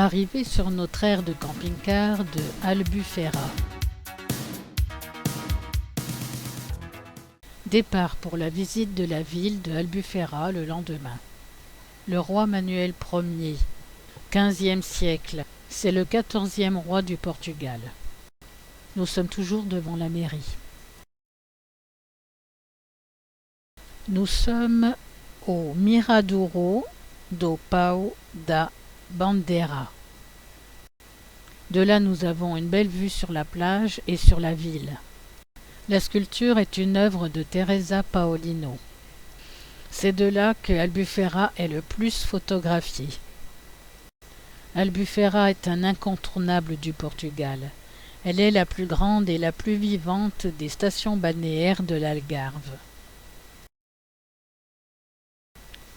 Arrivée sur notre aire de camping-car de Albufeira. Départ pour la visite de la ville de Albufeira le lendemain. Le roi Manuel Ier, 15e siècle, c'est le 14e roi du Portugal. Nous sommes toujours devant la mairie. Nous sommes au Miradouro do Pau da Bandeira. De là, nous avons une belle vue sur la plage et sur la ville. La sculpture est une œuvre de Teresa Paulino. C'est de là que Albufeira est le plus photographié. Albufeira est un incontournable du Portugal. Elle est la plus grande et la plus vivante des stations balnéaires de l'Algarve.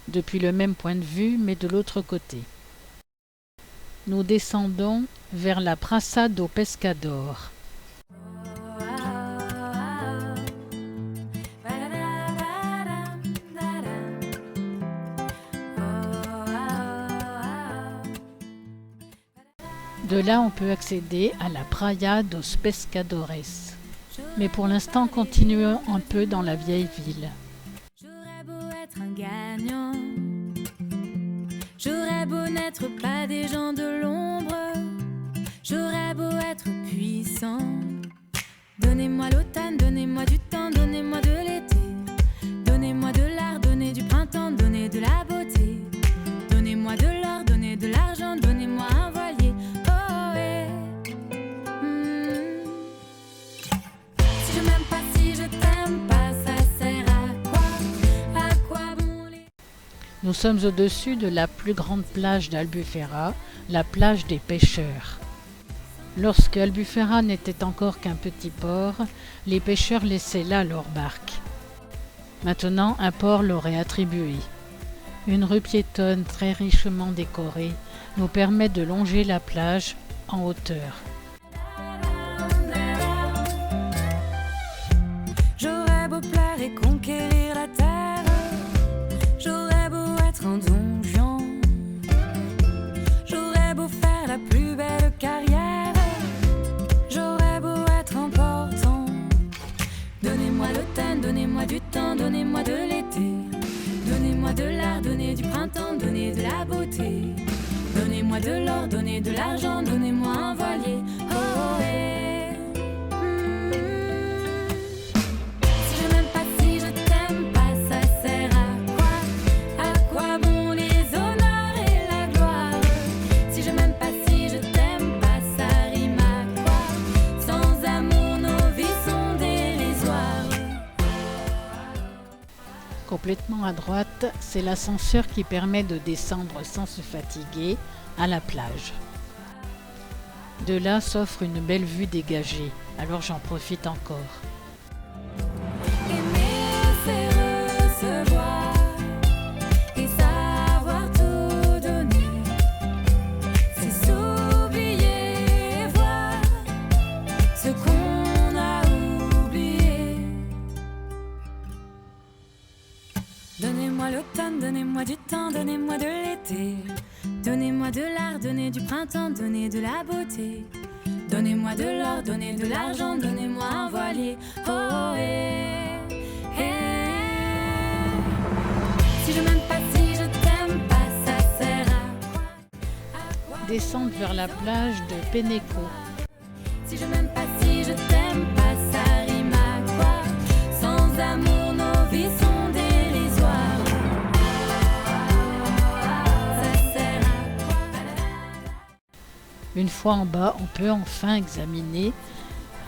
Depuis le même point de vue, mais de l'autre côté. Nous descendons vers la Praça do Pescador. De là, on peut accéder à la Praia dos Pescadores. Mais pour l'instant, continuons un peu dans la vieille ville. J'aurais beau être un gagnant, j'aurais beau n'être pas des gens de l'ombre, j'aurais beau être puissant. Donnez-moi l'automne, donnez-moi du temps, donnez-moi de l'été, donnez-moi de l'art, donnez du printemps, donnez de la beauté, donnez-moi de l'or, donnez de l'argent, donnez-moi un voilier. Oh ouais. Si je m'aime pas, si je t'aime pas, ça sert à quoi? À quoi bon les... Nous sommes au-dessus de la plus grande plage d'Albufeira, la plage des pêcheurs. Lorsque Albufeira n'était encore qu'un petit port, les pêcheurs laissaient là leurs barques. Maintenant, un port leur est attribué. Une rue piétonne très richement décorée nous permet de longer la plage en hauteur. J'aurais beau plaire et conquérir la terre, j'aurais beau être un Don Juan, j'aurais beau faire la plus belle carrière, j'aurais beau être important. Donnez-moi l'automne, donnez-moi du temps, donnez-moi de l'été, donnez-moi de l'art, donnez du printemps, donnez de la beauté, donnez-moi de l'or, donnez de l'argent, donnez-moi un voilier. Oh, oh, eh. Si je m'aime pas, si je t'aime pas, ça sert à quoi? À quoi bon les honneurs et la gloire? Si je m'aime pas, si je t'aime pas, ça rime à quoi? Sans amour, nos vies sont dérisoires. Complètement à droite, c'est l'ascenseur qui permet de descendre sans se fatiguer à la plage. De là s'offre une belle vue dégagée, alors j'en profite encore. Aimer, c'est recevoir et savoir tout donner. C'est s'oublier et voir ce qu'on a oublié. Donnez-moi l'automne, donnez-moi du temps, donnez-moi de l'été, donnez-moi de l'art, donnez du printemps, donnez de la beauté, donnez-moi de l'or, donnez de l'argent, donnez-moi un voilier. Oh, oh, eh, eh. Si je m'aime pas, si je t'aime pas, ça sert à quoi? Descendre vers la plage de Peneco. Si je m'aime pas, si je t'aime pas, ça rime à quoi? Sans amour, nos vies sont dérisoires. Ça sert à quoi? Une fois en bas, on peut enfin examiner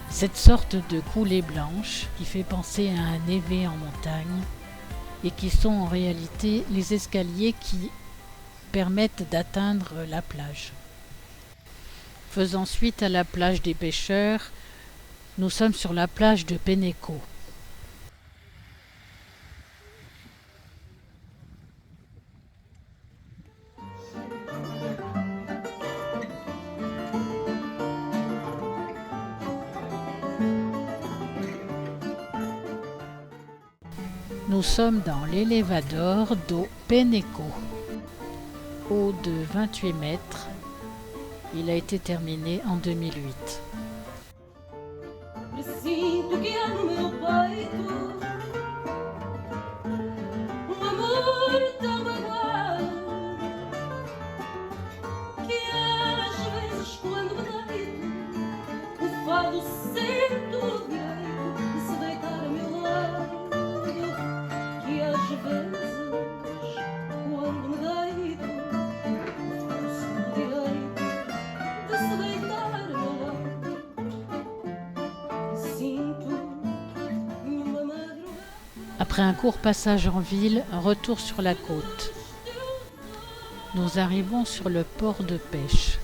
cette sorte de coulée blanche qui fait penser à un névé en montagne et qui sont en réalité les escaliers qui permettent d'atteindre la plage. Faisant suite à la plage des pêcheurs, nous sommes sur la plage de Peneco. Nous sommes dans l'Elevador do Peneco, haut de 28 mètres, Il a été terminé en 2008. Presinto que há no meu peito amor tão magoado que às vezes quando me deito o fado sento o direito de se deitar a meu lado, que às vezes quando me deito o fado sento o direito de se deitar a meu lado. Après un court passage en ville, un retour sur la côte. Nous arrivons sur le port de pêche.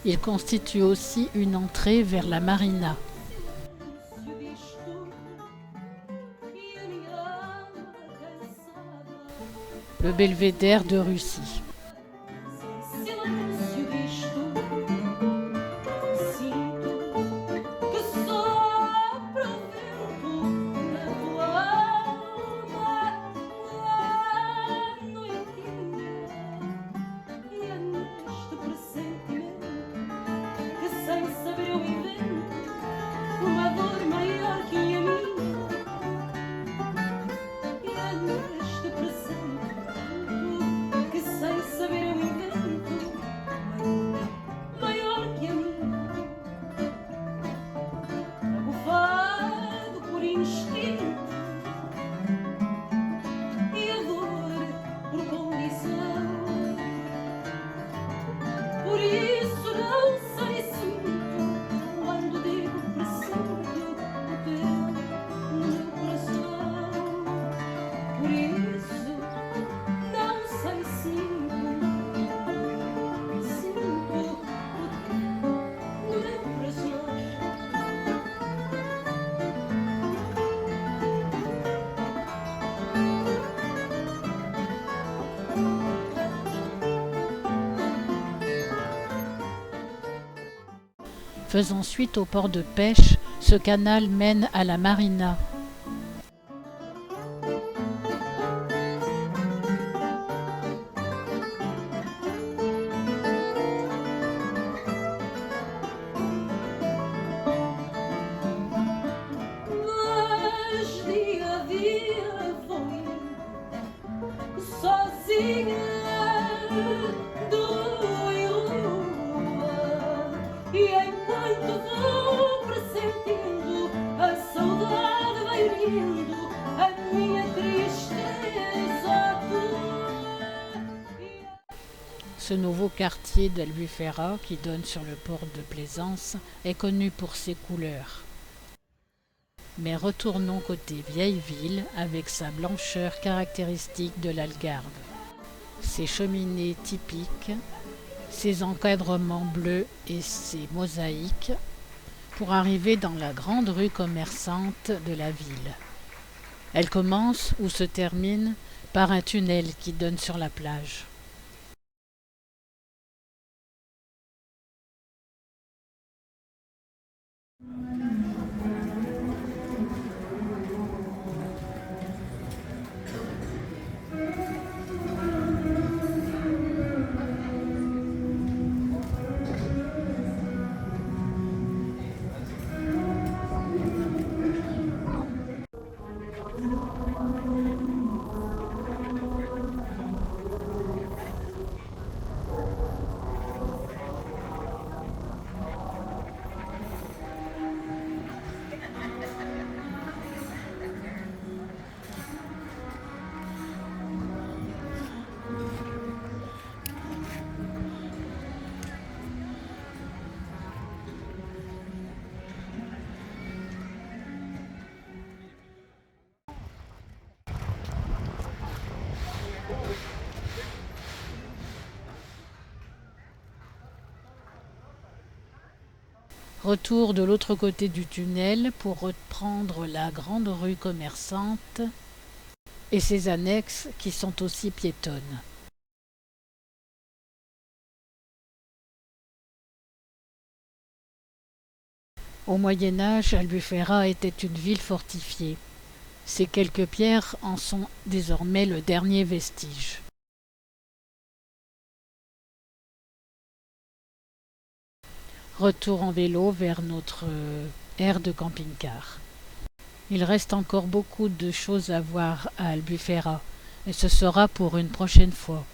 Il constitue aussi une entrée vers la marina. Le belvédère de Russie. Por isso não sei se quando digo presente o teu no meu coração. Por isso não sei se sinto o teu no meu coração. Faisant suite au port de pêche, ce canal mène à la marina. Mas dia a dia vou sozinha de rua em rua, e enquanto vou pressentindo a saudade vai vindo, a minha tristeza tua. Ce nouveau quartier d'Albufera, qui donne sur le port de Plaisance, est connu pour ses couleurs. Mais retournons côté vieille ville avec sa blancheur caractéristique de l'Algarve. Ses cheminées typiques, ses encadrements bleus et ses mosaïques, pour arriver dans la grande rue commerçante de la ville. Elle commence ou se termine par un tunnel qui donne sur la plage. Retour de l'autre côté du tunnel pour reprendre la grande rue commerçante et ses annexes qui sont aussi piétonnes. Au Moyen Âge, Albufera était une ville fortifiée. Ces quelques pierres en sont désormais le dernier vestige. Retour en vélo vers notre aire de camping-car. Il reste encore beaucoup de choses à voir à Albufera, et ce sera pour une prochaine fois.